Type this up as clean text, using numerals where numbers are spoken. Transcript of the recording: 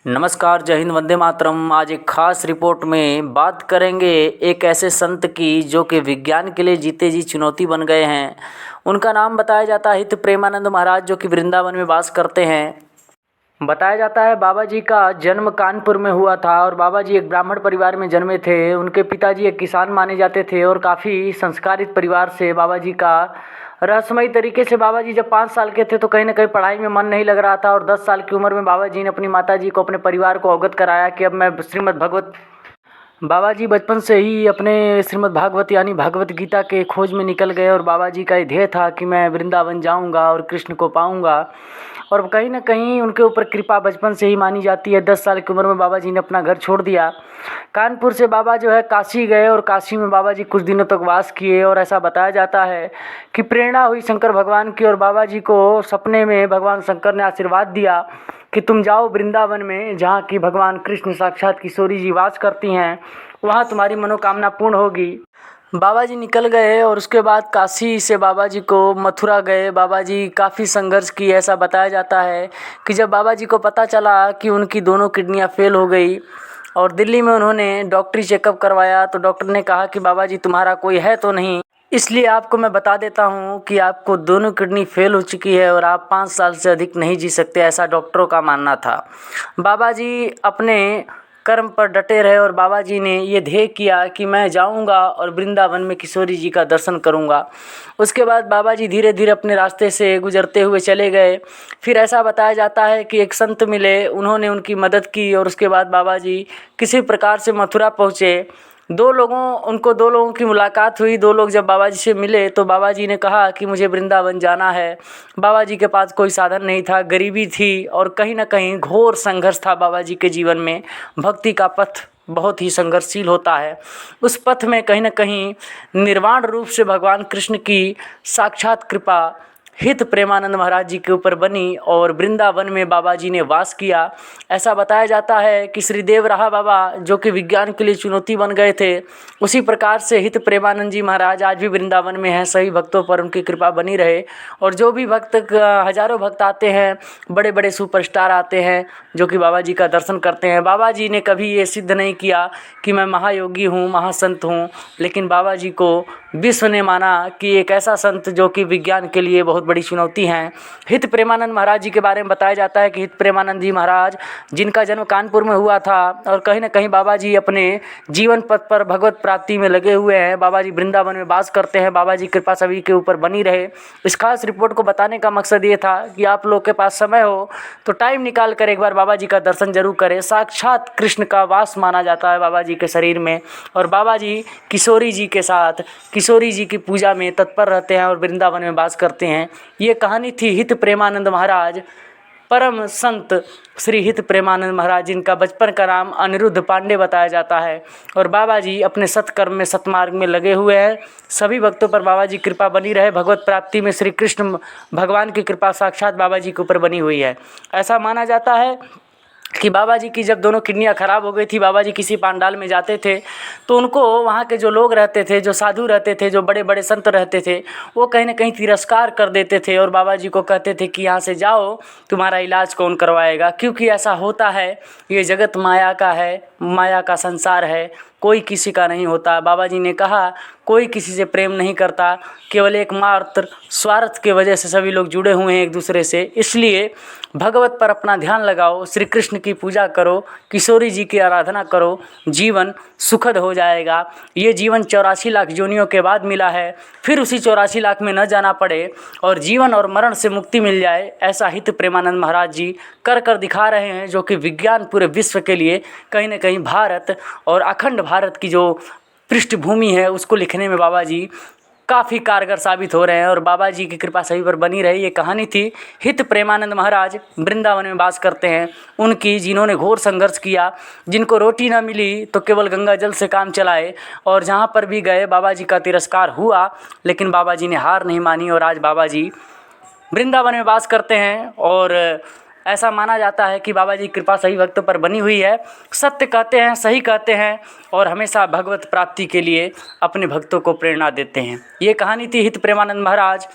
नमस्कार, जय हिंद, वंदे मातरम। आज एक खास रिपोर्ट में बात करेंगे एक ऐसे संत की जो कि विज्ञान के लिए जीते जी चुनौती बन गए हैं। उनका नाम बताया जाता है हित प्रेमानंद महाराज, जो कि वृंदावन में वास करते हैं। बताया जाता है बाबा जी का जन्म कानपुर में हुआ था और बाबा जी एक ब्राह्मण परिवार में जन्मे थे। उनके पिताजी एक किसान माने जाते थे और काफ़ी संस्कारित परिवार से बाबा जी का रहस्यमयी तरीके से बाबा जी जब 5 साल के थे तो कहीं ना कहीं पढ़ाई में मन नहीं लग रहा था और 10 साल की उम्र में बाबा जी ने अपनी माता जी को, अपने परिवार को अवगत कराया कि अब मैं श्रीमद् भगवत बाबा जी बचपन से ही अपने श्रीमद् भागवत यानी भागवत गीता के खोज में निकल गए और बाबा जी का ये ध्येय था कि मैं वृंदावन जाऊंगा और कृष्ण को पाऊंगा। और कहीं ना कहीं उनके ऊपर कृपा बचपन से ही मानी जाती है। 10 साल की उम्र में बाबा जी ने अपना घर छोड़ दिया। कानपुर से बाबा जो है काशी गए और काशी में बाबा जी कुछ दिनों तक वास किए और ऐसा बताया जाता है कि प्रेरणा हुई शंकर भगवान की और बाबा जी को सपने में भगवान शंकर ने आशीर्वाद दिया कि तुम जाओ वृंदावन में, जहाँ की भगवान कृष्ण साक्षात किशोरी जी वास करती हैं, वहाँ तुम्हारी मनोकामना पूर्ण होगी। बाबा जी निकल गए और उसके बाद काशी से बाबा जी को मथुरा गए। बाबा जी काफ़ी संघर्ष किए। ऐसा बताया जाता है कि जब बाबा जी को पता चला कि उनकी दोनों किडनियाँ फेल हो गई और दिल्ली में उन्होंने डॉक्टरी चेकअप करवाया तो डॉक्टर ने कहा कि बाबा जी तुम्हारा कोई है तो नहीं, इसलिए आपको मैं बता देता हूँ कि आपको दोनों किडनी फेल हो चुकी है और आप 5 साल से अधिक नहीं जी सकते, ऐसा डॉक्टरों का मानना था। बाबा जी अपने कर्म पर डटे रहे और बाबा जी ने ये ध्येय किया कि मैं जाऊंगा और वृंदावन में किशोरी जी का दर्शन करूंगा। उसके बाद बाबा जी धीरे धीरे अपने रास्ते से गुजरते हुए चले गए। फिर ऐसा बताया जाता है कि एक संत मिले, उन्होंने उनकी मदद की और उसके बाद बाबा जी किसी प्रकार से मथुरा पहुँचे। दो लोगों की मुलाकात हुई। दो लोग जब बाबा जी से मिले तो बाबा जी ने कहा कि मुझे वृंदावन जाना है। बाबा जी के पास कोई साधन नहीं था, गरीबी थी और कहीं ना कहीं घोर संघर्ष था बाबा जी के जीवन में। भक्ति का पथ बहुत ही संघर्षशील होता है। उस पथ में कहीं ना कहीं निर्वाण रूप से भगवान कृष्ण की साक्षात कृपा हित प्रेमानंद महाराज जी के ऊपर बनी और वृंदावन में बाबा जी ने वास किया। ऐसा बताया जाता है कि श्रीदेव रहा बाबा, जो कि विज्ञान के लिए चुनौती बन गए थे, उसी प्रकार से हित प्रेमानंद जी महाराज आज भी वृंदावन में हैं। सभी भक्तों पर उनकी कृपा बनी रहे और जो भी भक्त, हजारों भक्त आते हैं, बड़े बड़े सुपरस्टार आते हैं जो कि बाबा जी का दर्शन करते हैं। बाबा जी ने कभी ये सिद्ध नहीं किया कि मैं महायोगी हूँ, महासंत हूँ, लेकिन बाबा जी को विश्व ने माना कि एक ऐसा संत जो कि विज्ञान के लिए बहुत बड़ी चुनौती हैं। हित प्रेमानंद महाराज जी के बारे में बताया जाता है कि हित प्रेमानंद जी महाराज, जिनका जन्म कानपुर में हुआ था और कहीं ना कहीं बाबा जी अपने जीवन पथ पर भगवत प्राप्ति में लगे हुए हैं। बाबा जी वृंदावन में वास करते हैं। बाबा जी कृपा सभी के ऊपर बनी रहे। इस खास रिपोर्ट को बताने का मकसद ये था कि आप लोग के पास समय हो तो टाइम निकाल कर एक बार बाबा जी का दर्शन जरूर करें। साक्षात कृष्ण का वास माना जाता है बाबा जी के शरीर में और बाबा जी किशोरी जी के साथ किशोरी जी की पूजा में तत्पर रहते हैं और वृंदावन में वास करते हैं। ये कहानी थी हित प्रेमानंद महाराज, परम संत श्री हित प्रेमानंद महाराज, जिनका बचपन का नाम अनिरुद्ध पांडे बताया जाता है। और बाबा जी अपने सत्कर्म में, सतमार्ग में लगे हुए हैं। सभी भक्तों पर बाबा जी कृपा बनी रहे। भगवत प्राप्ति में श्री कृष्ण भगवान की कृपा साक्षात बाबा जी के ऊपर बनी हुई है। ऐसा माना जाता है कि बाबा जी की जब दोनों किडनियाँ ख़राब हो गई थी, बाबा जी किसी पंडाल में जाते थे तो उनको वहाँ के जो लोग रहते थे, जो साधु रहते थे, जो बड़े बड़े संत रहते थे, वो कहीं ना कहीं तिरस्कार कर देते थे और बाबा जी को कहते थे कि यहाँ से जाओ, तुम्हारा इलाज कौन करवाएगा। क्योंकि ऐसा होता है, ये जगत माया का है, माया का संसार है, कोई किसी का नहीं होता। बाबा जी ने कहा कोई किसी से प्रेम नहीं करता, केवल एकमात्र स्वार्थ के वजह से सभी लोग जुड़े हुए हैं एक दूसरे से। इसलिए भगवत पर अपना ध्यान लगाओ, श्री कृष्ण की पूजा करो, किशोरी जी की आराधना करो, जीवन सुखद हो जाएगा। ये जीवन 84 लाख योनियों के बाद मिला है, फिर उसी 84 लाख में न जाना पड़े और जीवन और मरण से मुक्ति मिल जाए, ऐसा हित प्रेमानंद महाराज जी कर दिखा रहे हैं। जो कि विज्ञान पूरे विश्व के लिए कहीं ना कहीं भारत और अखंड भारत की जो पृष्ठभूमि है उसको लिखने में बाबा जी काफ़ी कारगर साबित हो रहे हैं और बाबा जी की कृपा सभी पर बनी रही। ये कहानी थी हित प्रेमानंद महाराज, वृंदावन में वास करते हैं उनकी, जिन्होंने घोर संघर्ष किया, जिनको रोटी ना मिली तो केवल गंगा जल से काम चलाए और जहाँ पर भी गए बाबा जी का तिरस्कार हुआ, लेकिन बाबा जी ने हार नहीं मानी और आज बाबा जी वृंदावन में वास करते हैं। और ऐसा माना जाता है कि बाबा जी कृपा सही भक्तों पर बनी हुई है। सत्य कहते हैं, सही कहते हैं और हमेशा भगवत प्राप्ति के लिए अपने भक्तों को प्रेरणा देते हैं। ये कहानी थी हित प्रेमानंद महाराज।